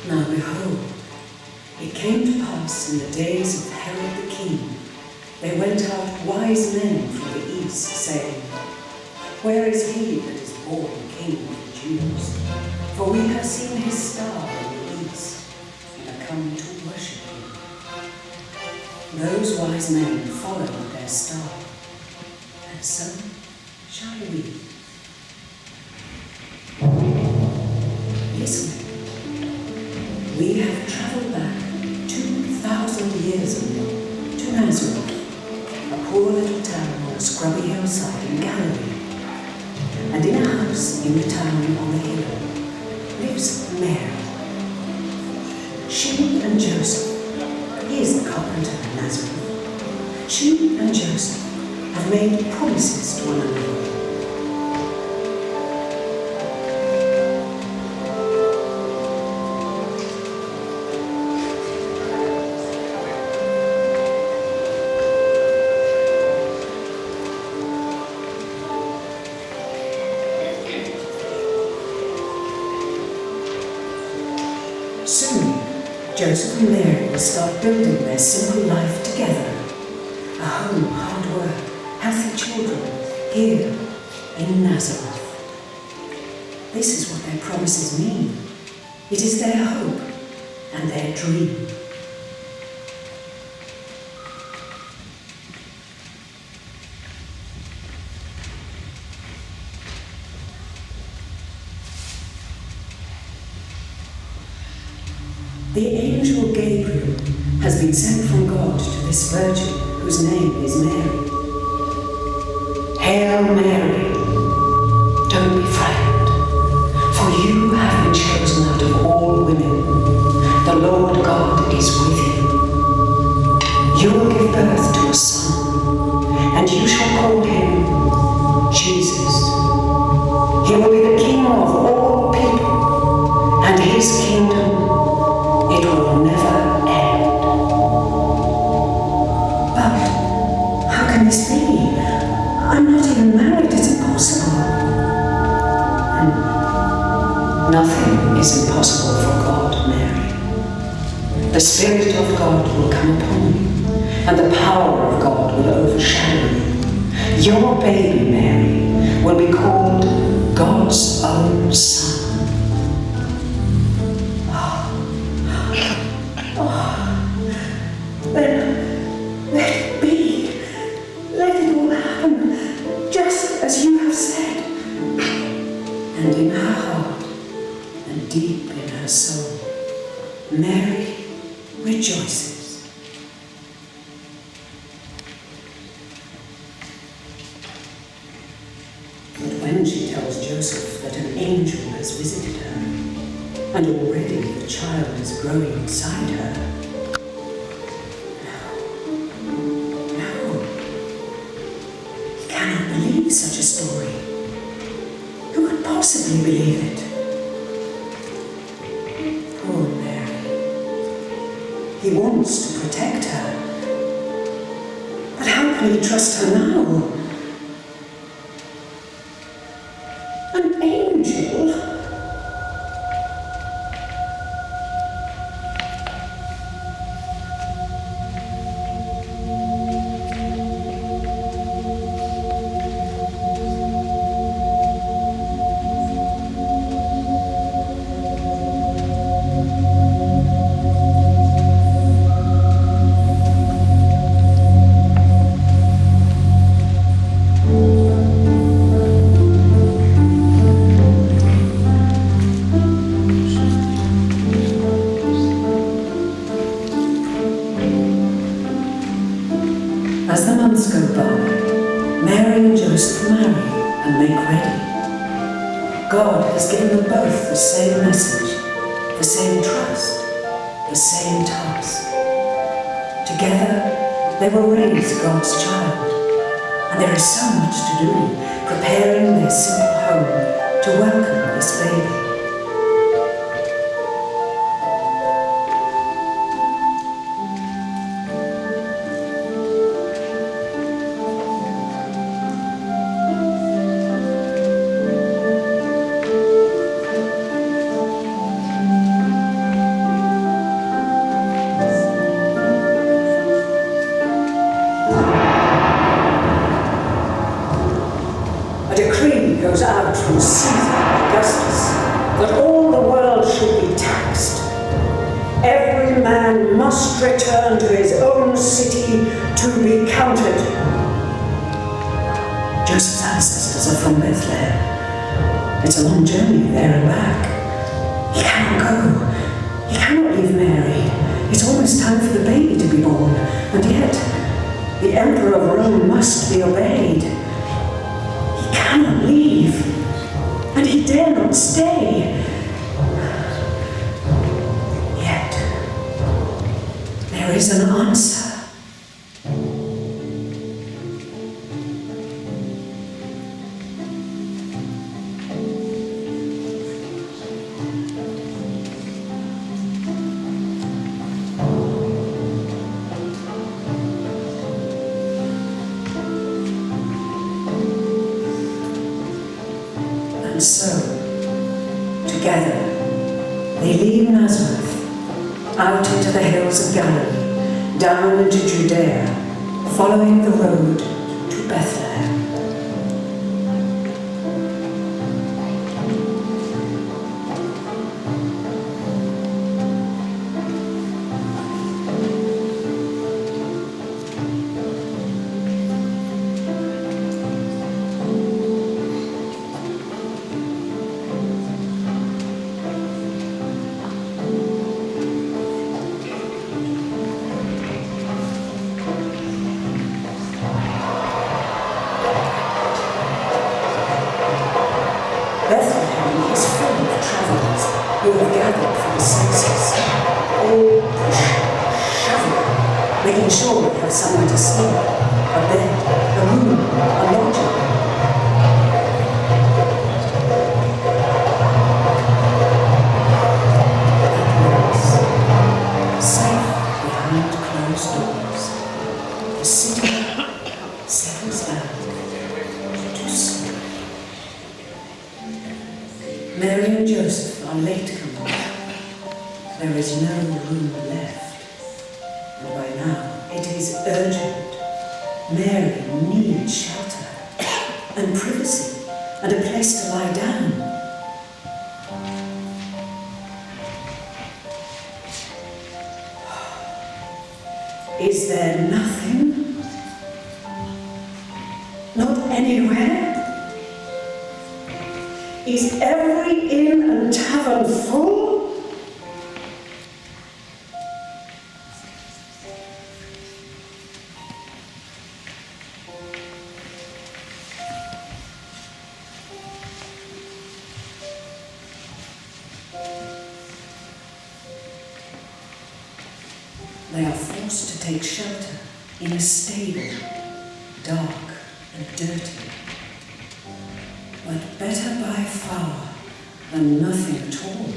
Now behold, it came to pass in the days of Herod the king, there went out wise men from the east, saying, Where is he that is born King of the Jews? For we have seen his star in the east, and are come to worship him. Those wise men followed their star, and so shall we. Listen, we have travelled back 2,000 years ago to Nazareth, a poor little town on a scrubby hillside in Galilee. And in a house in the town on the hill lives Mary. She and Joseph, he is the carpenter in Nazareth, she and Joseph have made promises to one another. Soon, Joseph and Mary will start building their simple life together. A home, hard work, healthy children, here in Nazareth. This is what their promises mean. It is their hope and their dream. The angel Gabriel has been sent from God to this virgin whose name is Mary. Hail Mary, don't be frightened, for you have been chosen out of all women. The Lord God is with you. You will give birth to a son, and you shall call him Jesus. He will be the King of all people, and his kingdom it will never end. But how can this be? I'm not even married, it's impossible. Nothing is impossible for God, Mary. The Spirit of God will come upon you, and the power of God will overshadow you. Your baby, Mary, will be called God's own Son. Then let it be. Let it all happen just as you have said. And in her heart and deep in her soul, Mary rejoices. But when she tells Joseph that an angel has visited her, and already the child is growing inside her, such a story. Who could possibly believe it? Poor Mary. He wants to protect her. But how can he trust her now? An angel? As the months go by, Mary and Joseph marry and make ready. God has given them both the same message, the same trust, the same task. Together, they will raise God's child, and there is so much to do, preparing their simple home to welcome this baby. every man must return to his own city to be counted. Joseph's ancestors are from Bethlehem. It's a long journey there and back. He cannot go. He cannot leave Mary. It's almost time for the baby to be born, and yet the Emperor of Rome must be obeyed. He cannot leave, and he dare not stay. Yet there is an answer. And so, together, they leave Nazareth, out into the hills of Galilee, down into Judea, following the road to Bethlehem. Bethlehem is full of travellers who have gathered for the census, all shoveling, making sure they have somewhere to sleep, a bed, a room, a lodging. Safe behind closed doors, the city settles down to sleep. Mary and Joseph are late coming. There is no room left. And by now, it is urgent. Mary needs shelter and privacy and a place to lie down. Is there nothing? Not anywhere? Is every inn and tavern full? They are forced to take shelter in a stable, dark and dirty. But better by far than nothing at all.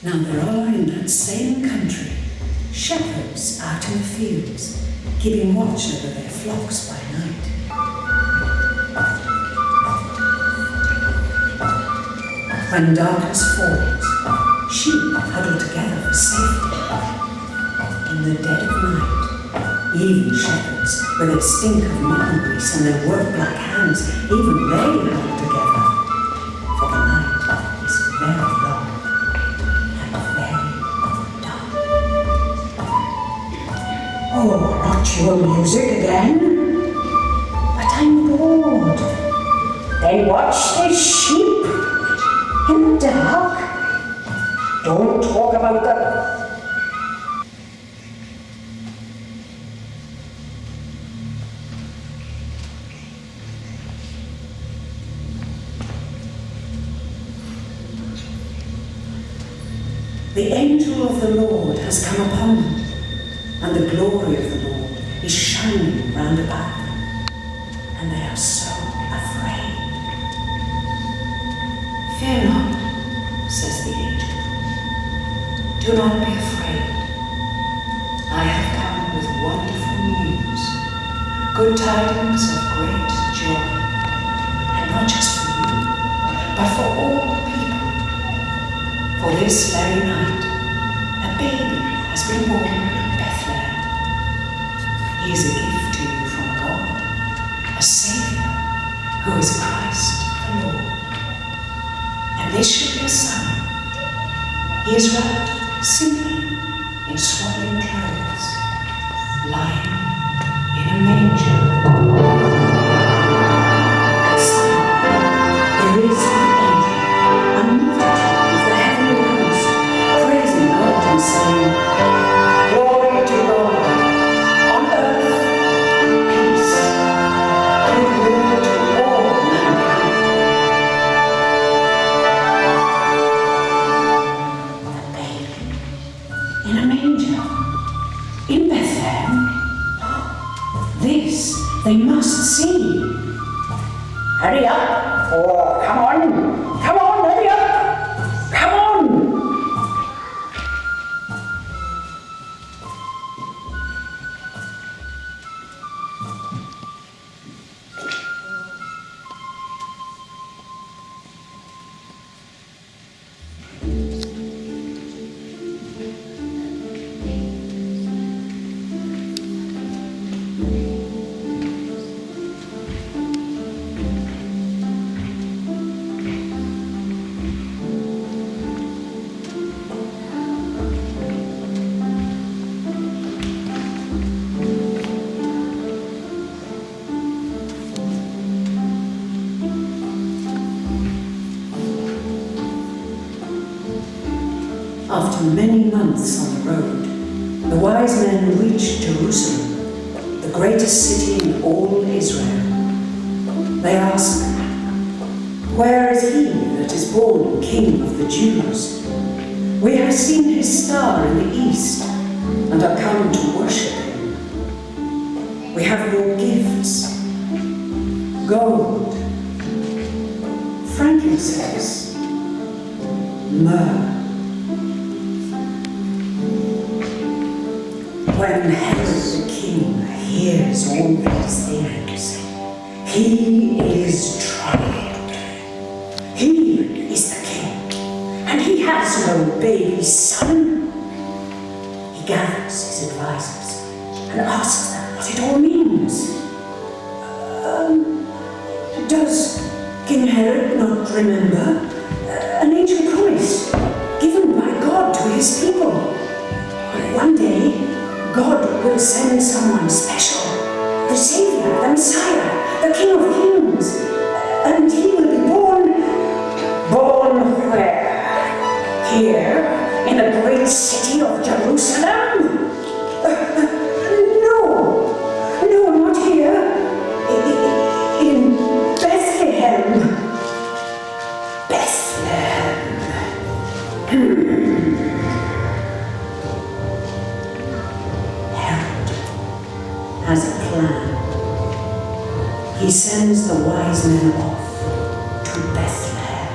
Now there are in that same country shepherds out in the fields, keeping watch over their flocks by night. When darkness falls, sheep huddle together for safety. In the dead of night, even shepherds, with their stink of mutton grease and their work-black hands, even they huddle together. For the night is very long. Oh, not your music again? But I'm bored. Then watch the sheep in the dark. Don't talk about them. The angel of the Lord has come upon them, and the glory of the Lord is shining round about them, and they are so afraid. Fear not, says the angel. Do not be afraid. I have come with wonderful news good tidings of great joy, and not just for you, but for all people. For this very night, a baby has been born in Bethlehem. He is a gift to you from God, a Savior who is Christ the Lord. And this shall be a sign. He is wrapped simply in swaddling clothes, lying in a manger. And suddenly there is an angel, a multitude of the heavenly host, praising God and saying, "Glory to God, on earth peace, goodwill to all mankind." A baby in a manger in Bethlehem. This they must see. Hurry up! Oh, come on! Come on, hurry up! Come on! After many months on the road, the wise men reached Jerusalem, the greatest city in all Israel. They asked, "Where is he that is born King of the Jews? We have seen his star in the east and are come to worship him. We have brought gifts, gold, frankincense, myrrh." When Herod the king hears all these things, he is troubled. He is the king, and he has no baby son. He gathers his advisors and asks them what it all means. Does King Herod not remember an ancient promise given by God to his people? One day, God will send someone special, the Savior, the Messiah, the King of Kings, and he will be born. Born where? Here, in the great city of Jerusalem? No, not here. In Bethlehem. Bethlehem. Has a plan. He sends the wise men off to Bethlehem.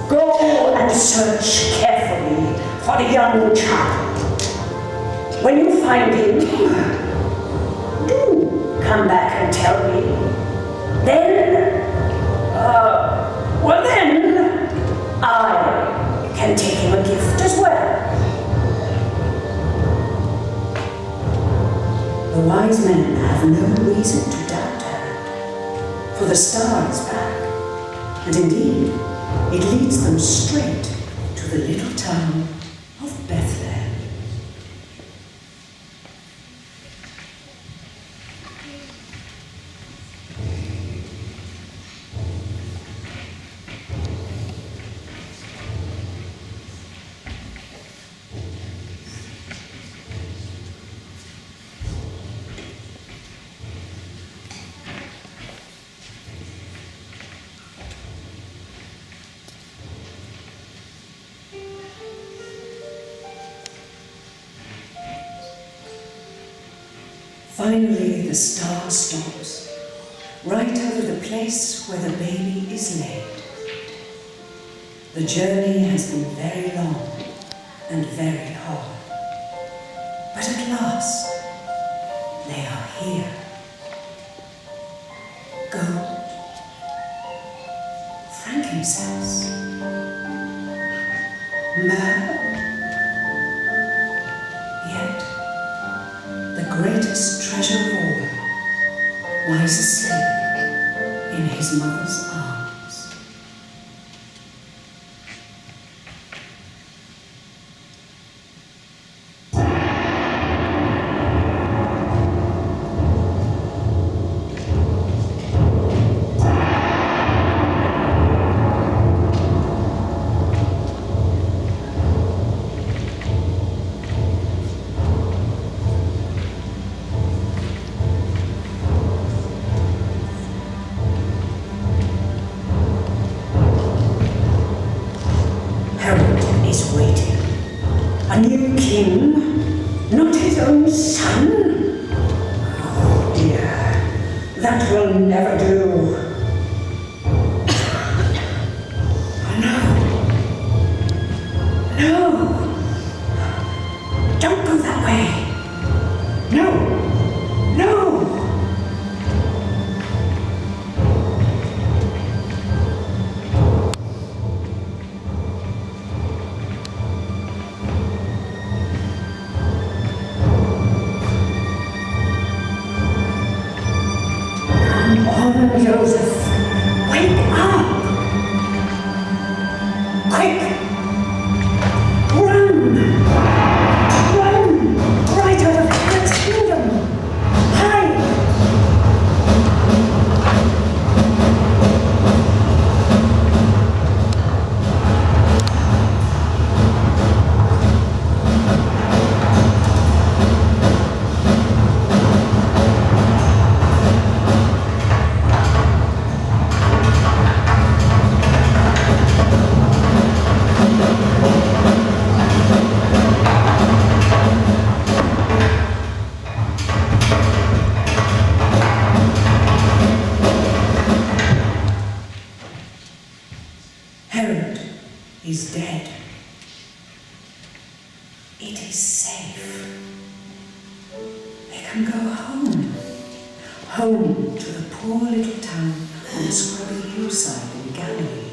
Go and search carefully for the young child. When you find him, do come back and tell me. Then I can take him a gift as well. The wise men have no reason to doubt Herod, for the star is back, and indeed, it leads them straight to the little town of Bethlehem. Finally, the star stops, right over the place where the baby is laid. The journey has been very long and very hard. But at last, They are here. Gold, frankincense, myrrh. Yet, the greatest treasure of all lies asleep in his mother's arms. Is waiting. A new king, not his own son? Oh dear, that will never do. Oh no. No. Don't go that way. No. No. Joseph, wake up! Quick! Run! Run! Right out of Herod's kingdom! Hide! Herod is dead. It is safe. They can go home. Home to the poor little town on the scrubby hillside in Galilee.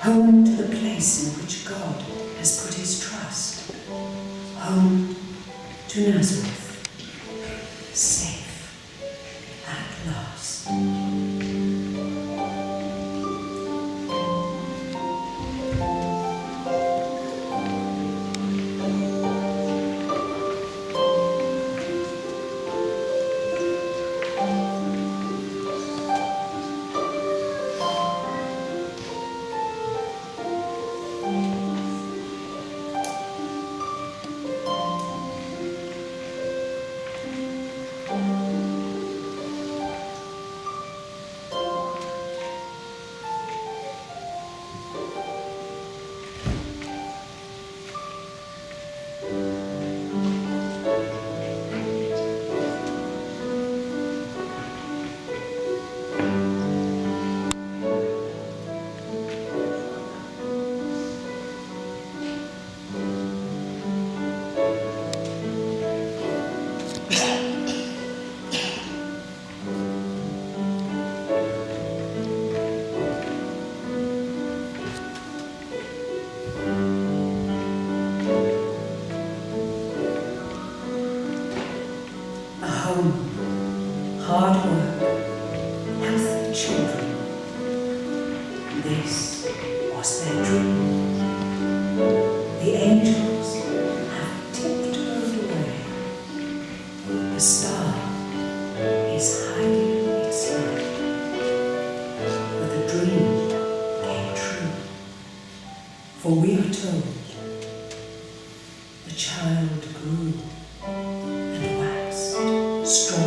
Home to the place in which God has put his trust. Home to Nazareth. Safe at last. Hard work, healthy children. This was their dream. The angels have tiptoed away. The star is hiding its light. But the dream came true. For we are told the child grew and waxed strong.